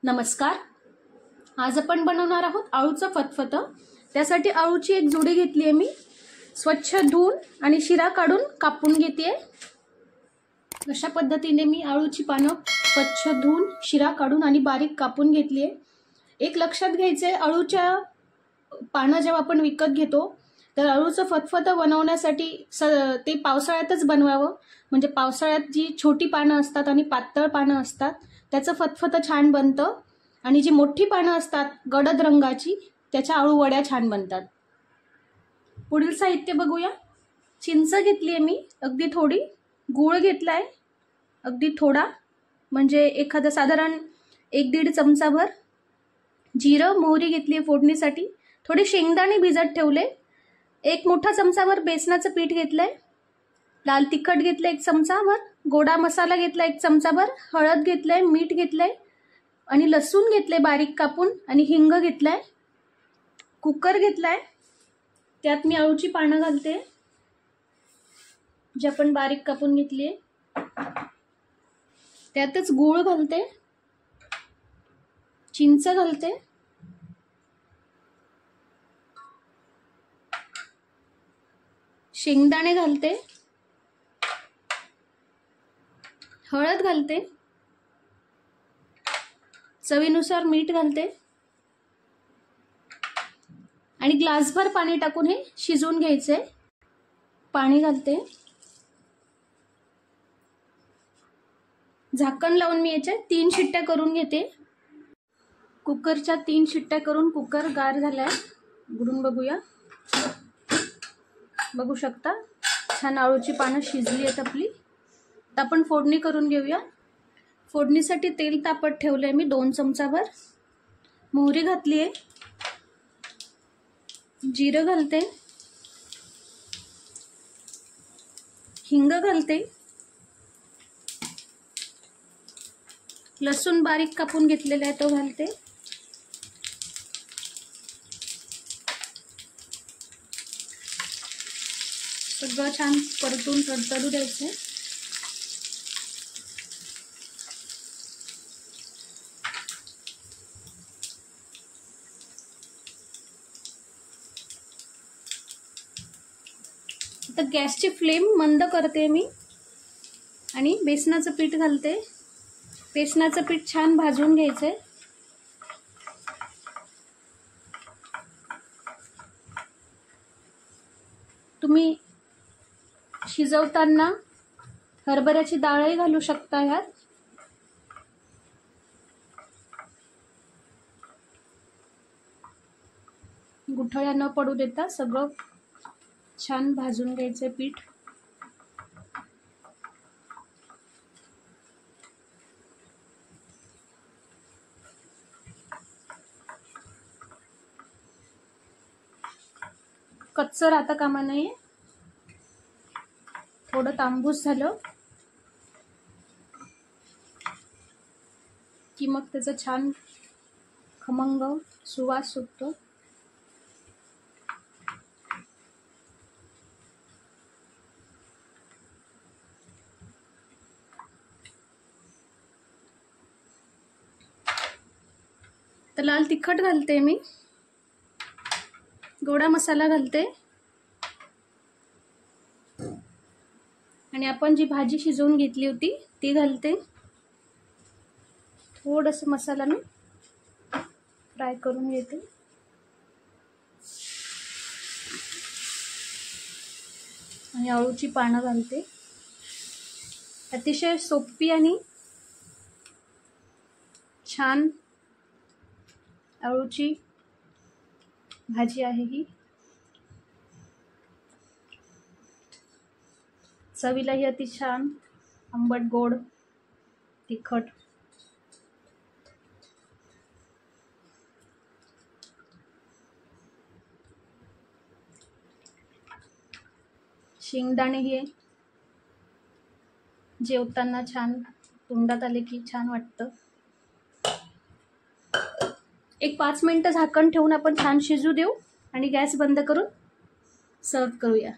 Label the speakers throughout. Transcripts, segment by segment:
Speaker 1: नमस्कार. आज आपण बनवणार आहोत आळूचं फतफतं. त्यासाठी आळूची एक जुडी घेतली आहे मी. स्वच्छ धुवून आणि शिरा काढून कापून घेते. अशा पद्धतीने मी आळूची पानं स्वच्छ धुवून शिरा काढून आणि बारीक कापून घेतली आहे. एक लक्षात घ्यायचे, आळूच्या पानं जेव्हा आपण विकत घेतो तर आळूचं फतफतं बनवण्यासाठी ते पावसाळ्यातच बनवावं. म्हणजे पावसाळ्यात जी छोटी पानं असतात आणि पातळ पानं असतात त्याचं फतफतं छान बनतं, आणि जी मोठी पानं असतात गडद रंगाची त्याच्या आळू वड्या छान बनतात. पुढील साहित्य बघूया. चिंच घेतली आहे मी अगदी थोडी, गूळ घेतलाय अगदी थोडा म्हणजे एखादा साधारण 1-1.5 चमचाभर, जिरं मोहरी घेतली फोडणीसाठी, थोडे शेंगदाणे भिजत ठेवले, 1 मोठा चमचाभर बेसनाचं पीठ घेतलंय, लाल तिखट घेतलं 1 चमचाभर, गोडा मसाला घेतला 1 चमचाभर, हळद घेतलंय, मीठ घेतलंय आणि लसूण घेतले बारीक कापून आणि हिंग घेतलाय. कुकर घेतलाय, त्यात मी आळूची पानं घालते जी आपण बारीक कापून घेतली. त्यातच गूळ घालते, चिंच घालते, शेंगदाणे घालते, हळद घालते, चवीनुसार मीठ घालते आणि ग्लासभर पाणी टाकून हे शिजवून घ्यायचे. पाणी घालते, झाकण लावून मी याच्या 3 शिट्ट्या करून घेते. कुकरच्या 3 शिट्ट्या करून कुकर गार झालाय. उघडून बघूया. बघू शकता छान आळूची पानं शिजली आहेत आपली. आता आपण फोडणी करून घेऊया. फोडणीसाठी तेल तापत ठेवलंय मी 2 चमचाभर. मोहरी घातली आहे, जिरं घालते, हिंग घालते, लसूण बारीक कापून घेतलेला आहे तो घालते, सगळं छान परतून तडतडू द्यायचं. आता गॅसची फ्लेम मंद करते मी आणि बेसनाचं पीठ घालते. बेसनाचं पीठ छान भाजून घ्यायचंय. तुम्ही शिजवताना हरभऱ्याची डाळही घालू शकता ह्यात. गुठळ्या न पडू देता सगळं छान भाजून घ्यायचे पीठ. कच्चं राहता कामा नये. थोडं तांबूस झालं की मग त्याचा छान खमंग सुवास सुटतो. तर लाल तिखट घालते मी, गोडा मसाला घालते आणि आपण जी भाजी शिजवून घेतली होती ती घालते. थोडंसं मसाला मी फ्राय करून घेते. आणि आळूची पानं घालते. अतिशय सोपी आणि छान आळूची भाजी आहे ही. चवीलाही अति छान आंबट गोड तिखट. शेंगदाणे हे जेवताना छान तोंडात आले की छान वाटतं. एक 5 मिनिटं झाकण ठेवून आपण छान शिजू देऊ आणि गॅस बंद करून सर्व करूया.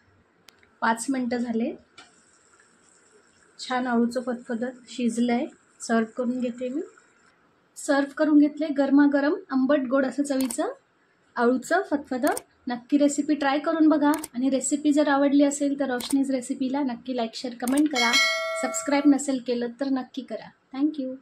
Speaker 1: 5 मिनिटं झाले. छान आळूचं फतफतं शिजलंय. सर्व करून घेते मी. सर्व करून घेतले गरमागरम आंबट गोड असं चवीचं अळूचं फतफदं. नक्की रेसिपी ट्राय करून बघा आणि रेसिपी जर आवडली असेल तर रोशनीज रेसिपीला नक्की लाईक शेअर कमेंट करा. सबस्क्राईब नसेल केलं तर नक्की करा. थँक्यू.